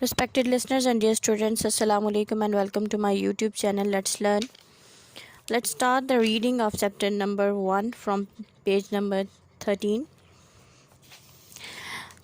Respected listeners and dear students, Assalamu alaikum and welcome to my YouTube channel. Let's learn. Let's start the reading of chapter number 1 from page number 13.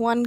1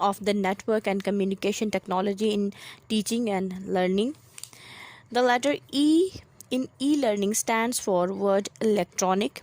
of the network and communication technology in teaching and learning. The letter E in e-learning stands for word electronic,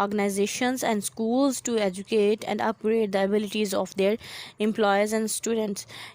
organizations and schools to educate and upgrade the abilities of their employees and students।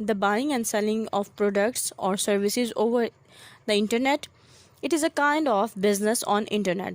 the buying and selling of products or services over the internet. It is a kind of business on internet.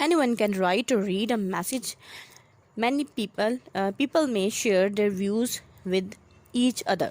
Anyone can write or read a message. Many people may share their views with each other.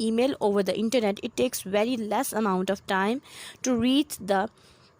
email over the internet. It takes very less amount of time to reach the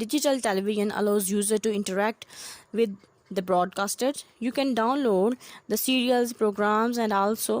digital television allows user to interact with the broadcaster. You can download the serials, programs and also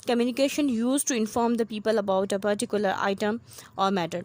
communication used to inform the people about a particular item or matter।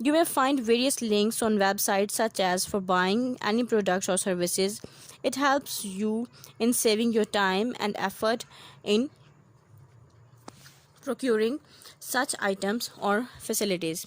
You may find various links on websites such as for buying any products or services. It helps you in saving your time and effort in procuring such items or facilities।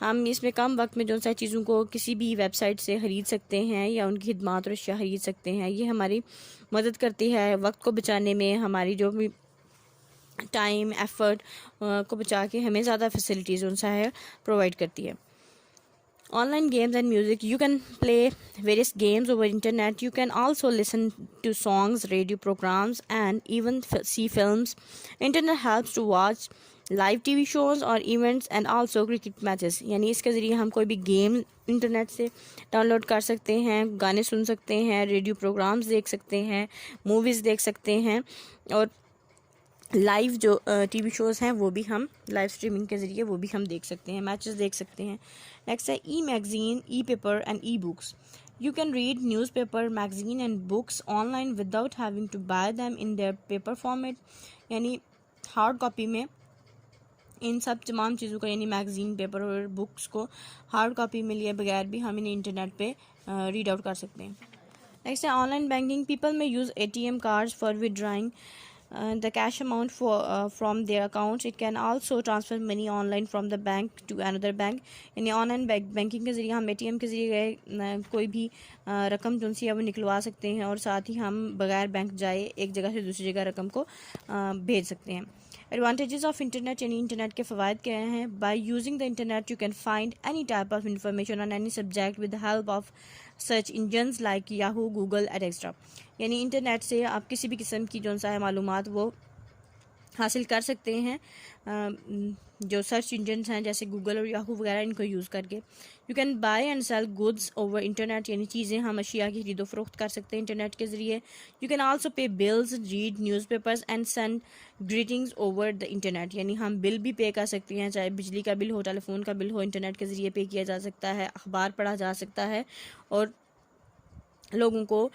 ہم اس میں کم وقت میں جو سا چیزوں کو کسی بھی ویب سائٹ سے خرید سکتے ہیں یا ان کی خدمات اور اشیاء خرید سکتے ہیں. یہ ہماری مدد کرتی ہے وقت کو بچانے میں، ہماری جو بھی ٹائم ایفرٹ کو بچا کے ہمیں زیادہ فیسلٹیز ان سا ہے پرووائڈ کرتی ہے. On line games and music. You can play various games over internet. You can also listen to songs, radio programs, and even see films. Internet helps to watch live TV shows or events and also cricket matches. یعنی اس کے ذریعے ہم کوئی بھی game internet سے down load کر سکتے ہیں، گانے سن سکتے ہیں، ریڈیو پروگرامز دیکھ سکتے ہیں، موویز دیکھ سکتے ہیں، اور لائیو جو ٹی وی شوز ہیں وہ بھی ہم لائیو اسٹریمنگ کے ذریعے وہ بھی ہم دیکھ سکتے ہیں، میچز دیکھ سکتے ہیں. نیکسٹ ہے e magazine, e paper and e books. You can read newspaper, magazine and books online without having to buy them in their paper format. یعنی ہارڈ کاپی میں ان سب تمام چیزوں کا، یعنی میگزین، پیپر اور بکس کو ہارڈ کاپی میں لیے بغیر بھی ہم انہیں انٹرنیٹ پہ ریڈ آؤٹ کر سکتے ہیں. نیکسٹ ہے آن لائن بینکنگ. پیپل میں use ATM cards for withdrawing the cash amount from their accounts. It can also transfer money online from the bank to another bank. یعنی on line banking کے ذریعے ہم ATM کے ذریعے کوئی بھی رقم جو سی ہے وہ نکلوا سکتے ہیں، اور ساتھ ہی ہم بغیر بینک جائے ایک جگہ سے دوسری جگہ رقم کو بھیج سکتے ہیں. Advantages of internet. یعنی انٹرنیٹ کے فوائد کیا ہیں؟ By using the internet you can find any type of information on any subject with help of search engines like Yahoo, Google etcetera. یعنی انٹرنیٹ سے آپ کسی بھی قسم کی جو سا ہے معلومات وہ حاصل کر سکتے ہیں جو سرچ انجنس ہیں جیسے گوگل اور یاہو وغیرہ، ان کو یوز کر کے. You can buy and sell goods over internet. یعنی چیزیں ہم اشیاء کی خرید و فروخت کر سکتے ہیں انٹرنیٹ کے ذریعے. You can also pay bills, read newspapers and send greetings over the internet. یعنی ہم بل بھی پے کر سکتے ہیں، چاہے بجلی کا بل ہو، ٹیلی فون کا بل ہو، انٹرنیٹ کے ذریعے پے کیا جا سکتا ہے، اخبار پڑھا جا سکتا ہے، اور لوگوں کو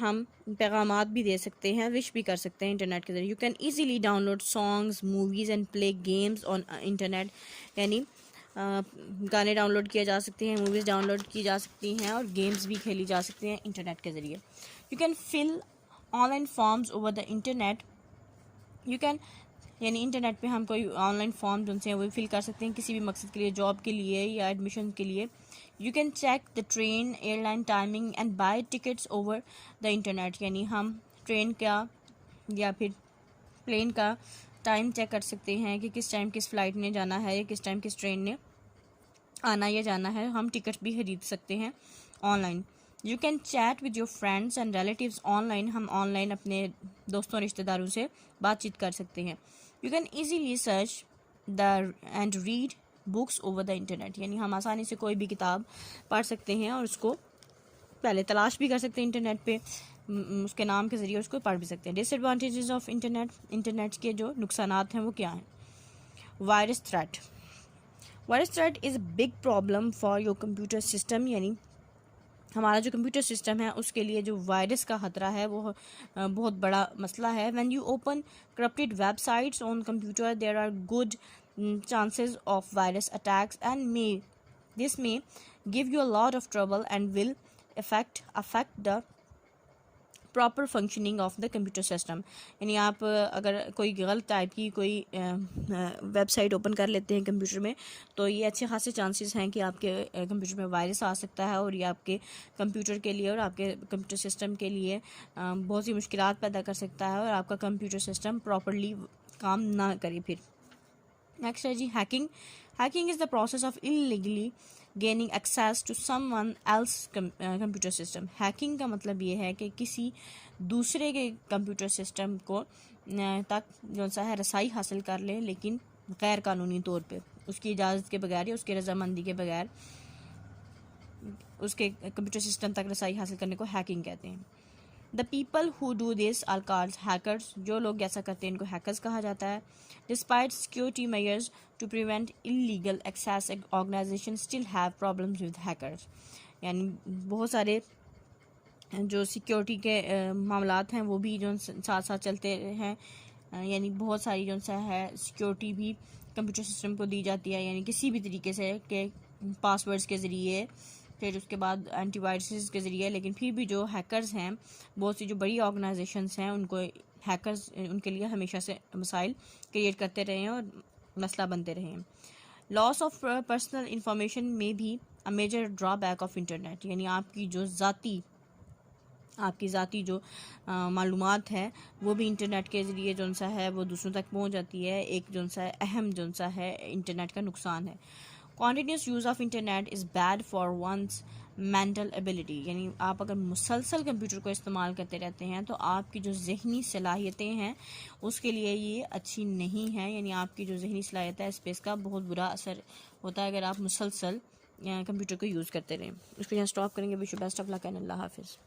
ہم پیغامات بھی دے سکتے ہیں، وش بھی کر سکتے ہیں انٹرنیٹ کے ذریعے. You can easily download songs, movies and play games on internet. یعنی گانے ڈاؤن لوڈ کیے جا سکتے ہیں، موویز ڈاؤن لوڈ کی جا سکتی ہیں، اور گیمز بھی کھیلی جا سکتے ہیں انٹرنیٹ کے ذریعے. You can fill online forms over the internet. You can یعنی انٹرنیٹ پہ ہم کوئی آن لائن فارم جو ہیں وہ فل کر سکتے ہیں کسی بھی مقصد کے لیے، جاب کے لیے یا ایڈمیشن کے لیے. You can check the train, airline timing and buy tickets over the internet. یعنی ہم ٹرین کا یا پھر پلین کا ٹائم چیک کر سکتے ہیں کہ کس ٹائم کس فلائٹ نے جانا ہے یا کس ٹائم کس ٹرین نے آنا یا جانا ہے. ہم ٹکٹ بھی خرید سکتے ہیں on line. You can chat with your friends and relatives on line. ہم آن لائن اپنے دوستوں رشتہ داروں سے بات چیت کر سکتے ہیں. You can easily search the and read books over the internet. یعنی ہم آسانی سے کوئی بھی کتاب پڑھ سکتے ہیں اور اس کو پہلے تلاش بھی کر سکتے ہیں انٹرنیٹ پہ، اس کے نام کے ذریعے اس کو پڑھ بھی سکتے ہیں. ڈس ایڈوانٹیجز آف انٹرنیٹ. انٹرنیٹ کے جو نقصانات ہیں وہ کیا ہیں؟ Virus threat. Virus threat is a big problem for your computer system. یعنی ہمارا جو کمپیوٹر سسٹم ہے اس کے لیے جو وائرس کا خطرہ ہے وہ بہت بڑا مسئلہ ہے. When you open corrupted websites on computer there are good chances of virus attacks and this may give you a lot of trouble and will affect the proper functioning of the computer system. یعنی آپ اگر کوئی غلط type کی کوئی web site open کر لیتے ہیں کمپیوٹر میں تو یہ اچھے خاصے چانسز ہیں کہ آپ کے کمپیوٹر میں وائرس آ سکتا ہے، اور یہ آپ کے کمپیوٹر کے لیے اور آپ کے کمپیوٹر سسٹم کے لیے بہت سی مشکلات پیدا کر سکتا ہے، اور آپ کا کمپیوٹر سسٹم پراپرلی کام نہ کرے پھر. نیکسٹ ہے G hacking. Hacking is the process of illegally gaining access to someone else computer system. Hacking کا مطلب یہ ہے کہ کسی دوسرے کے کمپیوٹر سسٹم کو تک جو سا ہے رسائی حاصل کر لے، لیکن غیر قانونی طور پہ، اس کی اجازت کے بغیر یا اس کی رضامندی کے بغیر اس کے کمپیوٹر سسٹم تک رسائی حاصل کرنے کو ہیکنگ کہتے ہیں. The people who do this are called hackers. جو لوگ ایسا کرتے ہیں ان کو hackers کہا جاتا ہے. Despite security measures to prevent illegal access, organizations still have problems with hackers. یعنی بہت سارے جو سیکیورٹی کے معاملات ہیں وہ بھی جو ساتھ ساتھ چلتے ہیں. یعنی بہت ساری جو سا ہے سیکیورٹی بھی کمپیوٹر سسٹم کو دی جاتی ہے، یعنی کسی بھی طریقے سے کہ پاس ورڈز کے ذریعے، پھر اس کے بعد اینٹی وائرسز کے ذریعے. لیکن پھر بھی جو ہیکرز ہیں، بہت سی جو بڑی آرگنائزیشنز ہیں، ان کو ہیکرز ان کے لیے ہمیشہ سے مسائل کریٹ کرتے رہے ہیں اور مسئلہ بنتے رہے ہیں. لاس آف پرسنل انفارمیشن میں بھی a major drawback of internet, یعنی آپ کی ذاتی جو معلومات ہے وہ بھی انٹرنیٹ کے ذریعے جو سا ہے وہ دوسروں تک پہنچ جاتی ہے. ایک جو سا اہم جو سا ہے انٹرنیٹ کا نقصان ہے. Continuous use of internet is bad for one's mental ability, یعنی آپ اگر مسلسل کمپیوٹر کو استعمال کرتے رہتے ہیں تو آپ کی جو ذہنی صلاحیتیں ہیں اس کے لیے یہ اچھی نہیں ہیں، یعنی آپ کی جو ذہنی صلاحیت ہے اس پہ اس کا بہت برا اثر ہوتا ہے اگر آپ مسلسل کمپیوٹر کو یوز کرتے رہیں. اس کو یہاں اسٹاپ کریں گے. Wish you best of luck and اللہ حافظ.